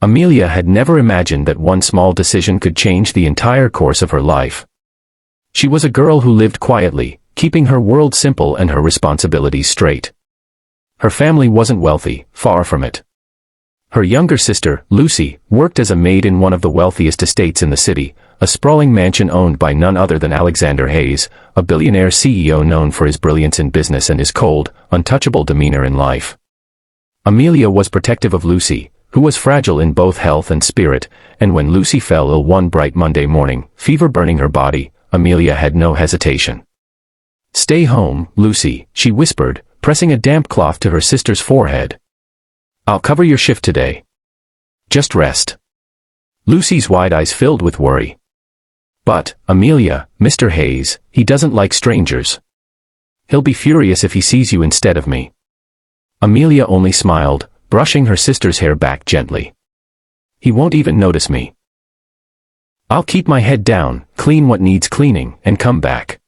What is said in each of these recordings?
Amelia had never imagined that one small decision could change the entire course of her life. She was a girl who lived quietly, keeping her world simple and her responsibilities straight. Her family wasn't wealthy, far from it. Her younger sister, Lucy, worked as a maid in one of the wealthiest estates in the city, a sprawling mansion owned by none other than Alexander Hayes, a billionaire CEO known for his brilliance in business and his cold, untouchable demeanor in life. Amelia was protective of Lucy, who was fragile in both health and spirit, and when Lucy fell ill one bright Monday morning, fever burning her body, Amelia had no hesitation. "Stay home, Lucy," she whispered, pressing a damp cloth to her sister's forehead. "I'll cover your shift today. Just rest." Lucy's wide eyes filled with worry. "But, Amelia, Mr. Hayes, he doesn't like strangers. He'll be furious if he sees you instead of me." Amelia only smiled, brushing her sister's hair back gently. "He won't even notice me. I'll keep my head down, clean what needs cleaning, and come back.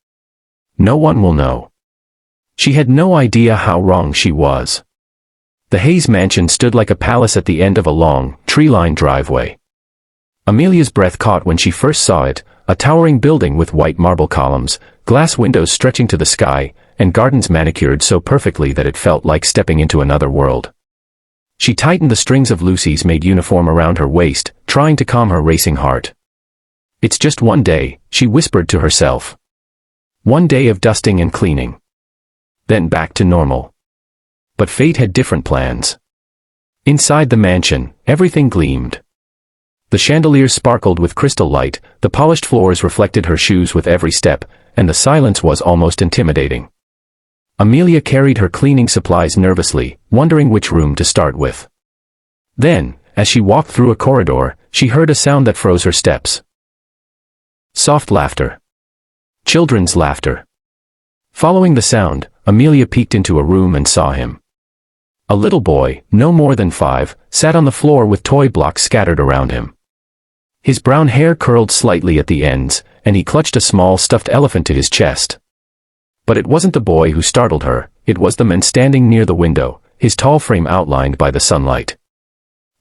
No one will know." She had no idea how wrong she was. The Hayes mansion stood like a palace at the end of a long, tree-lined driveway. Amelia's breath caught when she first saw it, a towering building with white marble columns, glass windows stretching to the sky, and gardens manicured so perfectly that it felt like stepping into another world. She tightened the strings of Lucy's maid uniform around her waist, trying to calm her racing heart. "It's just one day," she whispered to herself. "One day of dusting and cleaning. Then back to normal." But fate had different plans. Inside the mansion, everything gleamed. The chandeliers sparkled with crystal light, the polished floors reflected her shoes with every step, and the silence was almost intimidating. Amelia carried her cleaning supplies nervously, wondering which room to start with. Then, as she walked through a corridor, she heard a sound that froze her steps. Soft laughter. Children's laughter. Following the sound, Amelia peeked into a room and saw him. A little boy, no more than 5, sat on the floor with toy blocks scattered around him. His brown hair curled slightly at the ends, and he clutched a small stuffed elephant to his chest. But it wasn't the boy who startled her, it was the man standing near the window, his tall frame outlined by the sunlight.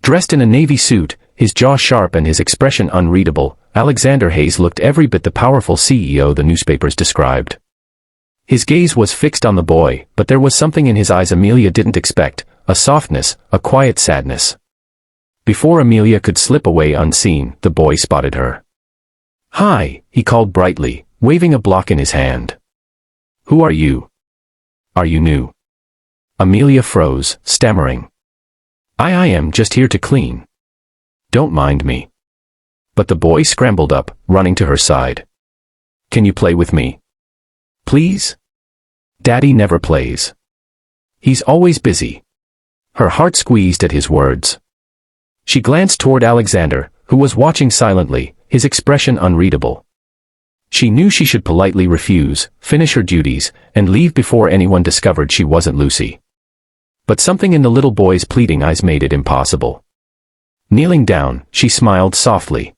Dressed in a navy suit, his jaw sharp and his expression unreadable, Alexander Hayes looked every bit the powerful CEO the newspapers described. His gaze was fixed on the boy, but there was something in his eyes Amelia didn't expect, a softness, a quiet sadness. Before Amelia could slip away unseen, the boy spotted her. "Hi," he called brightly, waving a block in his hand. "Who are you? Are you new?" Amelia froze, stammering. I am just here to clean. Don't mind me." But the boy scrambled up, running to her side. "Can you play with me? Please? Daddy never plays. He's always busy." Her heart squeezed at his words. She glanced toward Alexander, who was watching silently, his expression unreadable. She knew she should politely refuse, finish her duties, and leave before anyone discovered she wasn't Lucy. But something in the little boy's pleading eyes made it impossible. Kneeling down, she smiled softly.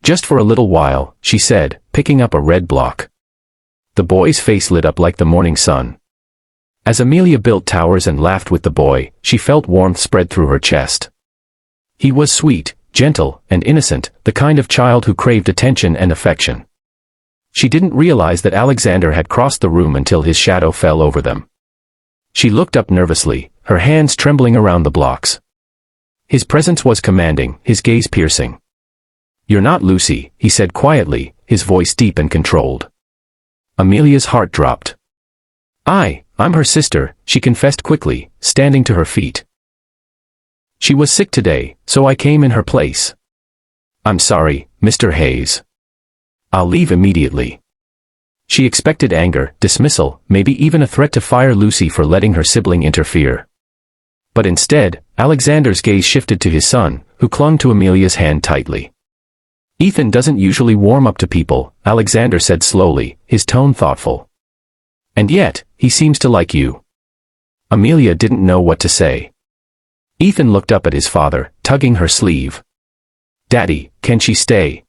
"Just for a little while," she said, picking up a red block. The boy's face lit up like the morning sun. As Amelia built towers and laughed with the boy, she felt warmth spread through her chest. He was sweet, gentle, and innocent, the kind of child who craved attention and affection. She didn't realize that Alexander had crossed the room until his shadow fell over them. She looked up nervously, her hands trembling around the blocks. His presence was commanding, his gaze piercing. "You're not Lucy," he said quietly, his voice deep and controlled. Amelia's heart dropped. I'm her sister," she confessed quickly, standing to her feet. "She was sick today, so I came in her place." "I'm sorry, Mr. Hayes. I'll leave immediately." She expected anger, dismissal, maybe even a threat to fire Lucy for letting her sibling interfere. But instead, Alexander's gaze shifted to his son, who clung to Amelia's hand tightly. "Ethan doesn't usually warm up to people," Alexander said slowly, his tone thoughtful. "And yet, he seems to like you." Amelia didn't know what to say. Ethan looked up at his father, tugging her sleeve. "Daddy, can she stay?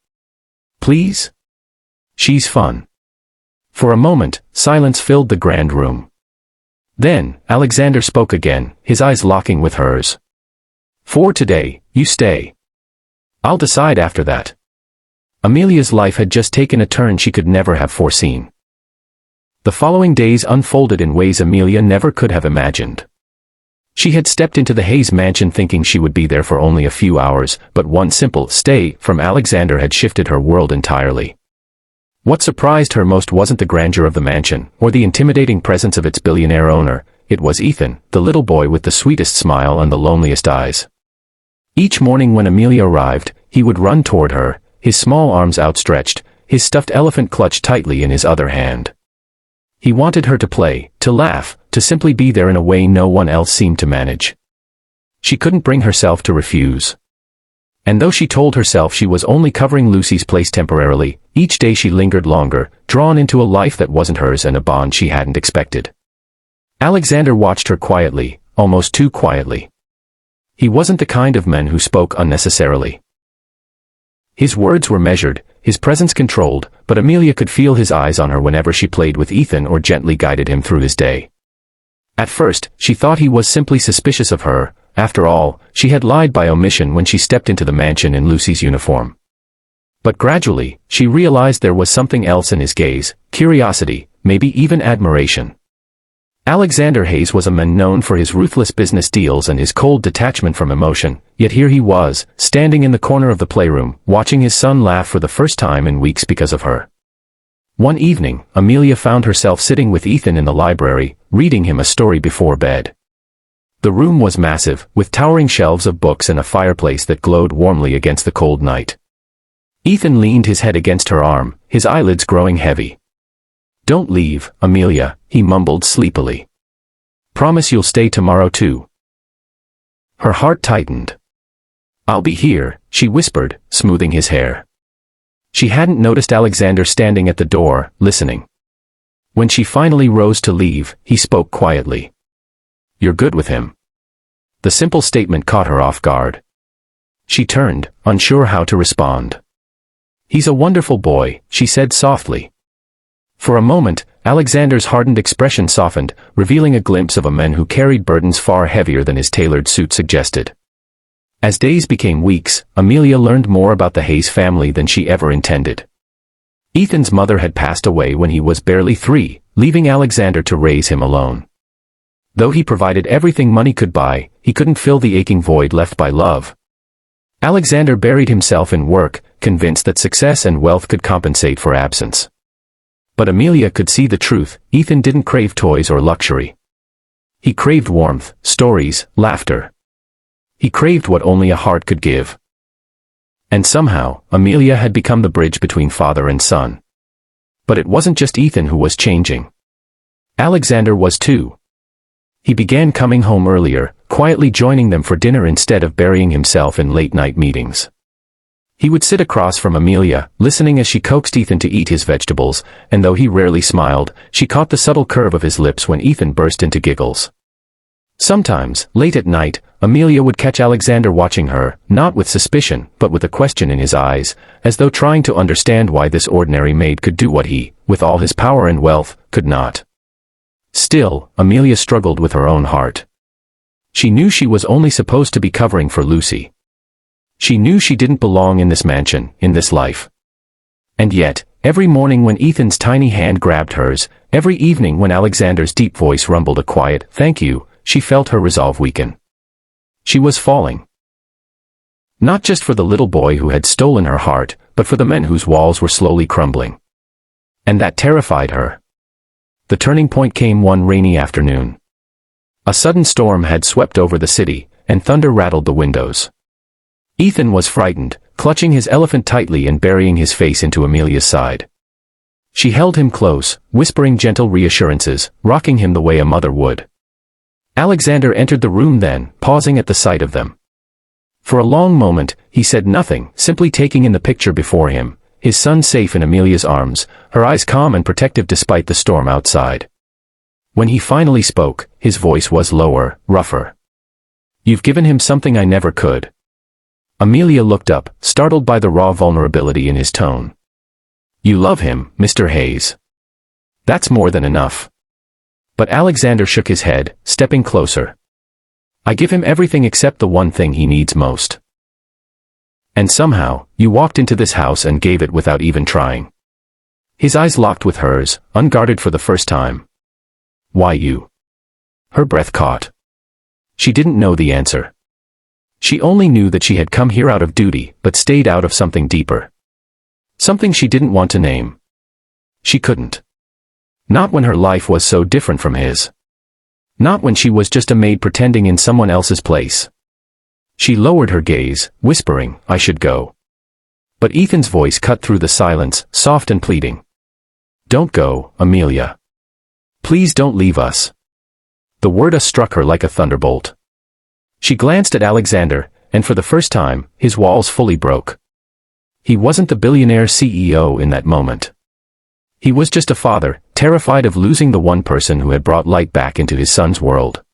Please? She's fun." For a moment, silence filled the grand room. Then, Alexander spoke again, his eyes locking with hers. For today, you stay. I'll decide after that. Amelia's life had just taken a turn she could never have foreseen. The following days unfolded in ways Amelia never could have imagined. She had stepped into the Hayes mansion thinking she would be there for only a few hours, but one simple "stay" from Alexander had shifted her world entirely. What surprised her most wasn't the grandeur of the mansion, or the intimidating presence of its billionaire owner. It was Ethan, the little boy with the sweetest smile and the loneliest eyes. Each morning when Amelia arrived, he would run toward her, his small arms outstretched, his stuffed elephant clutched tightly in his other hand. He wanted her to play, to laugh, to simply be there in a way no one else seemed to manage. She couldn't bring herself to refuse. And though she told herself she was only covering Lucy's place temporarily, each day she lingered longer, drawn into a life that wasn't hers and a bond she hadn't expected. Alexander watched her quietly, almost too quietly. He wasn't the kind of man who spoke unnecessarily. His words were measured, his presence controlled, but Amelia could feel his eyes on her whenever she played with Ethan or gently guided him through his day. At first, she thought he was simply suspicious of her. After all, she had lied by omission when she stepped into the mansion in Lucy's uniform. But gradually, she realized there was something else in his gaze, curiosity, maybe even admiration. Alexander Hayes was a man known for his ruthless business deals and his cold detachment from emotion, yet here he was, standing in the corner of the playroom, watching his son laugh for the first time in weeks because of her. One evening, Amelia found herself sitting with Ethan in the library, reading him a story before bed. The room was massive, with towering shelves of books and a fireplace that glowed warmly against the cold night. Ethan leaned his head against her arm, his eyelids growing heavy. "Don't leave, Amelia," he mumbled sleepily. "Promise you'll stay tomorrow too." Her heart tightened. "I'll be here," she whispered, smoothing his hair. She hadn't noticed Alexander standing at the door, listening. When she finally rose to leave, he spoke quietly. "You're good with him." The simple statement caught her off guard. She turned, unsure how to respond. "He's a wonderful boy," she said softly. For a moment, Alexander's hardened expression softened, revealing a glimpse of a man who carried burdens far heavier than his tailored suit suggested. As days became weeks, Amelia learned more about the Hayes family than she ever intended. Ethan's mother had passed away when he was barely 3, leaving Alexander to raise him alone. Though he provided everything money could buy, he couldn't fill the aching void left by love. Alexander buried himself in work, convinced that success and wealth could compensate for absence. But Amelia could see the truth. Ethan didn't crave toys or luxury. He craved warmth, stories, laughter. He craved what only a heart could give. And somehow, Amelia had become the bridge between father and son. But it wasn't just Ethan who was changing. Alexander was too. He began coming home earlier, quietly joining them for dinner instead of burying himself in late-night meetings. He would sit across from Amelia, listening as she coaxed Ethan to eat his vegetables, and though he rarely smiled, she caught the subtle curve of his lips when Ethan burst into giggles. Sometimes, late at night, Amelia would catch Alexander watching her, not with suspicion, but with a question in his eyes, as though trying to understand why this ordinary maid could do what he, with all his power and wealth, could not. Still, Amelia struggled with her own heart. She knew she was only supposed to be covering for Lucy. She knew she didn't belong in this mansion, in this life. And yet, every morning when Ethan's tiny hand grabbed hers, every evening when Alexander's deep voice rumbled a quiet "thank you," she felt her resolve weaken. She was falling. Not just for the little boy who had stolen her heart, but for the men whose walls were slowly crumbling. And that terrified her. The turning point came one rainy afternoon. A sudden storm had swept over the city, and thunder rattled the windows. Ethan was frightened, clutching his elephant tightly and burying his face into Amelia's side. She held him close, whispering gentle reassurances, rocking him the way a mother would. Alexander entered the room then, pausing at the sight of them. For a long moment, he said nothing, simply taking in the picture before him, his son safe in Amelia's arms, her eyes calm and protective despite the storm outside. When he finally spoke, his voice was lower, rougher. "You've given him something I never could." Amelia looked up, startled by the raw vulnerability in his tone. "You love him, Mr. Hayes. That's more than enough." But Alexander shook his head, stepping closer. I give him everything except the one thing he needs most. And somehow, you walked into this house and gave it without even trying. His eyes locked with hers, unguarded for the first time. Why you? Her breath caught. She didn't know the answer. She only knew that she had come here out of duty, but stayed out of something deeper. Something she didn't want to name. She couldn't. Not when her life was so different from his. Not when she was just a maid pretending in someone else's place. She lowered her gaze, whispering, "I should go." But Ethan's voice cut through the silence, soft and pleading. "Don't go, Amelia. Please don't leave us." The word struck her like a thunderbolt. She glanced at Alexander, and for the first time, his walls fully broke. He wasn't the billionaire CEO in that moment. He was just a father, terrified of losing the one person who had brought light back into his son's world.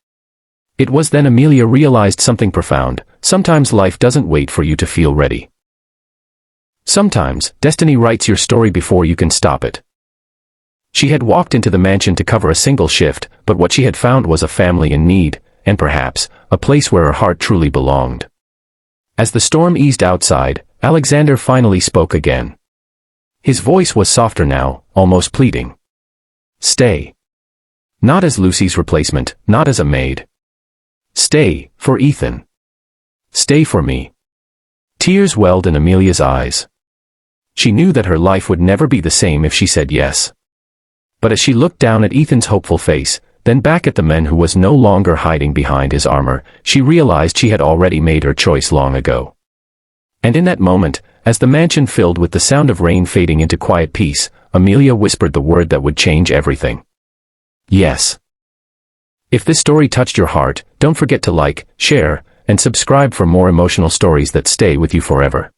It was then Amelia realized something profound. Sometimes life doesn't wait for you to feel ready. Sometimes, destiny writes your story before you can stop it. She had walked into the mansion to cover a single shift, but what she had found was a family in need, and perhaps, a place where her heart truly belonged. As the storm eased outside, Alexander finally spoke again. His voice was softer now, almost pleading. Stay. Not as Lucy's replacement, not as a maid. Stay, for Ethan. Stay for me. Tears welled in Amelia's eyes. She knew that her life would never be the same if she said yes. But as she looked down at Ethan's hopeful face, then back at the man who was no longer hiding behind his armor, she realized she had already made her choice long ago. And in that moment, as the mansion filled with the sound of rain fading into quiet peace, Amelia whispered the word that would change everything. Yes. If this story touched your heart, don't forget to like, share, and subscribe for more emotional stories that stay with you forever.